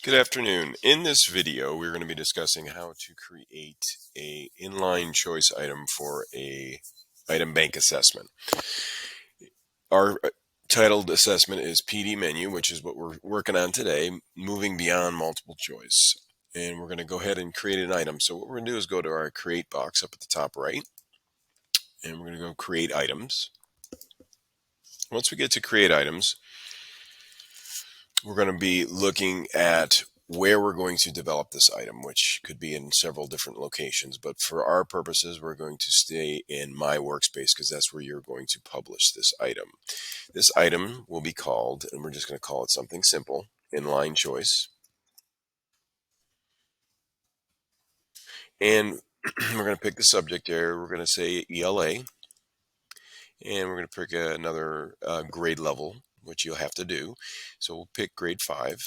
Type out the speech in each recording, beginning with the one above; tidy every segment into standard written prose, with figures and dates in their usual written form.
Good afternoon. In this video, we're going to be discussing how to create a inline choice item for a item bank assessment. Our titled assessment is PD menu, which is what we're working on today, moving beyond multiple choice. And we're going to go ahead and create an item. So what we're going to do is go to our create box up at the top right, and we're going to go create items. Once we get to create items, we're going to be looking at where we're going to develop this item, which could be in several different locations. But for our purposes, we're going to stay in my workspace because that's where you're going to publish this item. This item will be called, and we're just going to call it something simple, inline choice. And we're going to pick the subject area. We're going to say ELA. And we're going to pick another grade level, which you'll have to do. So we'll pick grade 5.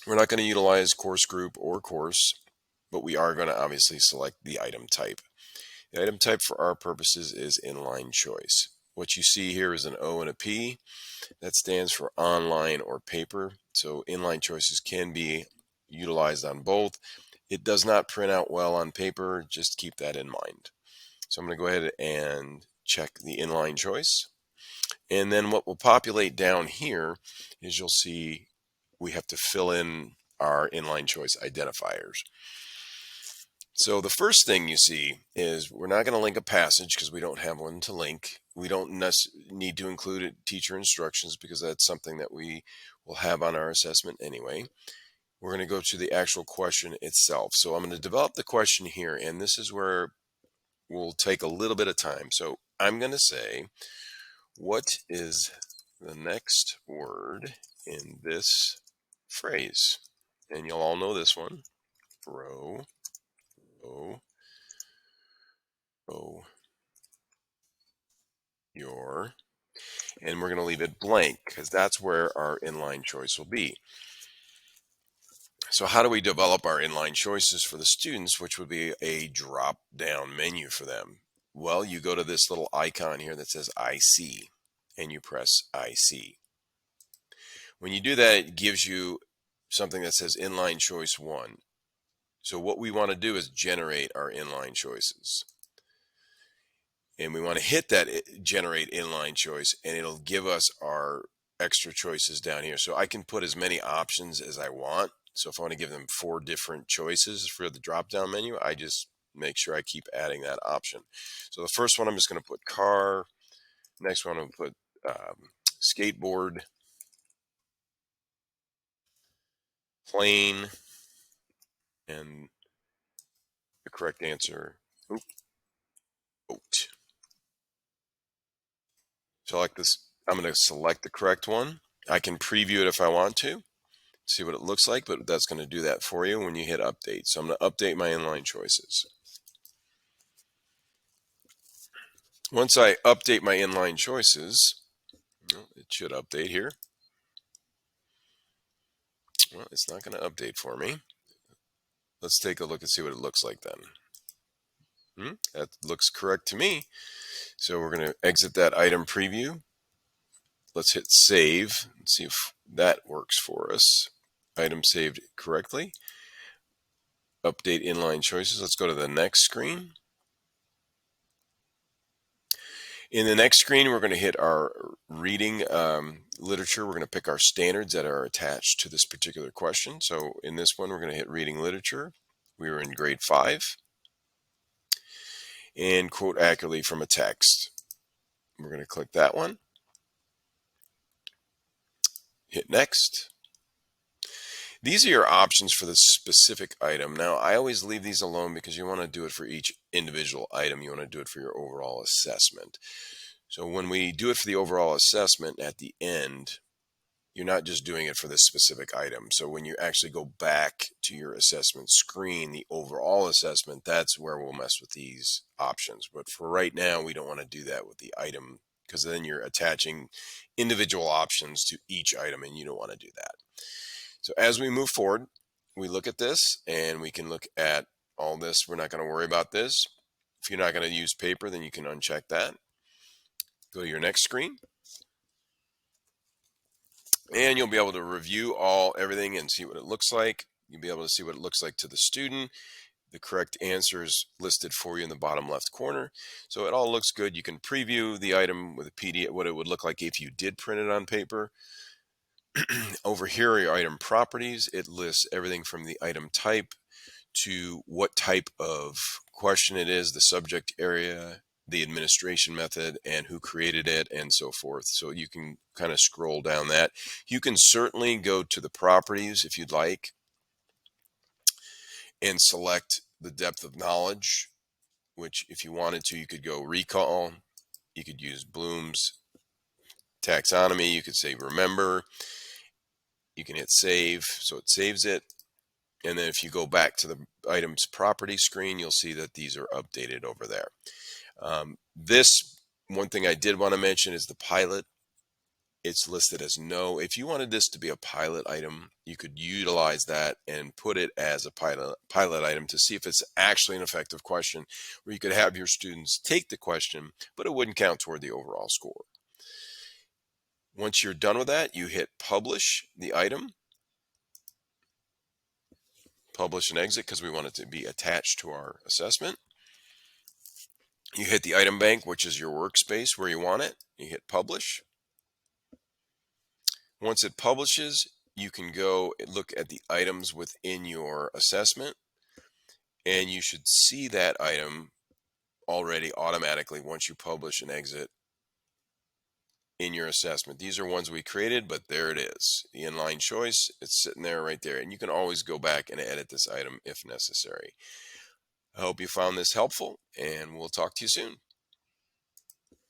We're not going to utilize course group or course, but we are going to obviously select the item type. The item type for our purposes is inline choice. What you see here is an O and a P. That stands for online or paper. So inline choices can be utilized on both. It does not print out well on paper. Just keep that in mind. So I'm going to go ahead and check the inline choice. And then what will populate down here is you'll see we have to fill in our inline choice identifiers. So the first thing you see is we're not going to link a passage because we don't have one to link. We don't need to include teacher instructions because that's something that we will have on our assessment anyway. We're going to go to the actual question itself. So I'm going to develop the question here, and this is where we'll take a little bit of time. So I'm going to say, what is the next word in this phrase? And you'll all know this one. Row, your, and we're going to leave it blank because that's where our inline choice will be. So how do we develop our inline choices for the students, which would be a drop down menu for them? Well, you go to this little icon here that says IC and you press IC. When you do that, it gives you something that says inline choice 1. So what we want to do is generate our inline choices. And we want to hit that generate inline choice, and it'll give us our extra choices down here. So I can put as many options as I want. So if I want to give them 4 different choices for the drop down menu, I just make sure I keep adding that option. So the first one, I'm just going to put car. Next one, I'm going to put skateboard, plane, and the correct answer, boat. Select this. I'm going to select the correct one. I can preview it if I want to, see what it looks like, but that's going to do that for you when you hit update. So I'm going to update my inline choices. Once I update my inline choices, it should update here. Well, it's not going to update for me. Let's take a look and see what it looks like then. That looks correct to me. So we're going to exit that item preview. Let's hit save and see if that works for us. Item saved correctly. Update inline choices. Let's go to the next screen. In the next screen, we're going to hit our reading literature. We're going to pick our standards that are attached to this particular question. So in this one, we're going to hit reading literature. We were in grade 5. And quote accurately from a text. We're going to click that one. Hit next. These are your options for this specific item. Now, I always leave these alone because you want to do it for each individual item. You want to do it for your overall assessment. So when we do it for the overall assessment at the end, you're not just doing it for this specific item. So when you actually go back to your assessment screen, the overall assessment, that's where we'll mess with these options. But for right now, we don't want to do that with the item because then you're attaching individual options to each item and you don't want to do that. So as we move forward, we look at this and we can look at all this. We're not going to worry about this. If you're not going to use paper, then you can uncheck that. Go to your next screen. And you'll be able to review everything and see what it looks like. You'll be able to see what it looks like to the student. The correct answers listed for you in the bottom left corner. So it all looks good. You can preview the item with a PDF, what it would look like if you did print it on paper. Over here are your item properties. It lists everything from the item type to what type of question it is, the subject area, the administration method, and who created it, and so forth. So you can kind of scroll down that. You can certainly go to the properties if you'd like and select the depth of knowledge, which if you wanted to, you could go recall. You could use Bloom's taxonomy. You could say remember. You can hit save, so it saves it. And then if you go back to the items property screen, you'll see that these are updated over there. This one thing I did want to mention is the pilot. It's listed as no. If you wanted this to be a pilot item, you could utilize that and put it as a pilot item to see if it's actually an effective question, where you could have your students take the question, but it wouldn't count toward the overall score. Once you're done with that, you hit publish the item, publish and exit because we want it to be attached to our assessment. You hit the item bank, which is your workspace where you want it. You hit publish. Once it publishes, you can go look at the items within your assessment, and you should see that item already automatically once you publish and exit in your assessment. These are ones we created, but there it is. The inline choice, it's sitting there right there, and you can always go back and edit this item if necessary. I hope you found this helpful, and we'll talk to you soon.